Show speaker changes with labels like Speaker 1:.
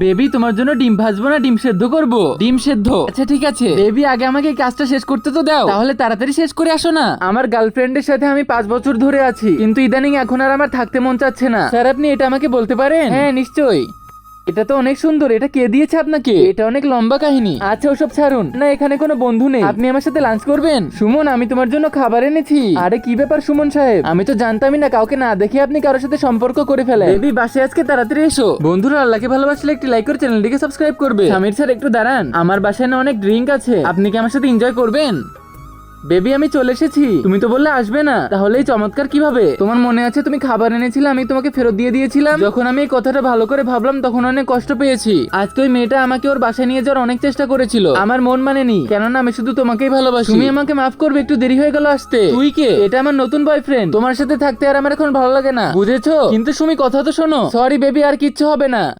Speaker 1: Baby তোমার জন্য ডিম ভাজবো না ডিম সেদ্ধ করবো? ডিম সেদ্ধ। আচ্ছা ঠিক আছে বেবি, আগে আমাকে এই কাজটা শেষ করতে তো দাও, তাহলে তাড়াতাড়ি শেষ করে আসো না। আমার গার্লফ্রেন্ডের সাথে আমি 5 বছর ধরে আছি, কিন্তু ইদানিং এখন আর আমার থাকতে মন চাচ্ছে না। স্যার আপনি এটা আমাকে বলতে পারেন? হ্যাঁ নিশ্চয়ই। এটা তো অনেক সুন্দর, এটা কে দিয়েছে আপনাকে? এটা অনেক লম্বা কাহিনী। আচ্ছা ওসব ছাড়ুন না, এখানে কোনো বন্ধু নেই, আপনি আমার সাথে লাঞ্চ করবেন? সুমন আমি তোমার জন্য খাবার এনেছি। আরে কি ব্যাপার সুমন সাহেব, আমি তো জানতামই না কাউকে না দেখে আপনি কারোর সাথে সম্পর্ক করে ফেলেন। বেবি বাসে আজকে তাড়াতাড়ি এসো। বন্ধুরা আল্লাহকে ভালোবাসলে একটি লাইক করে চ্যানেলটিকে সাবস্ক্রাইব করবে। সামির স্যার একটু দাঁড়ান, আমার বাসায় না অনেক ড্রিঙ্ক আছে, আপনি কি আমার সাথে এনজয় করবেন? বেবি আমি চলে এসেছি, তুমি তো বললে আসবে না, তাহলে এই চমৎকার কিভাবে? তোমার মনে আছে তুমি খাবার এনেছিলে, আমি তোমাকে ফেরত দিয়ে দিয়েছিলাম। যখন আমি এই কথাটা ভালো করে ভাবলাম তখন অনেক কষ্ট পেয়েছি। আজকে ওই মেয়েটা আমাকে ওর বাসায় নিয়ে যাওয়ার অনেক চেষ্টা করেছিল, আমার মন মানেনি, কেননা আমি শুধু তোমাকেই ভালোবাসি। তুমি আমাকে মাফ করবে, একটু দেরি হয়ে গেল আসতে। তুই কে? এটা আমার নতুন বয়ফ্রেন্ড, তোমার সাথে থাকতে আর আমার এখন ভালো লাগে না, বুঝেছো? কিন্তু সুমি কথা তো শোনো। সরি বেবি, আর কিচ্ছু হবে না।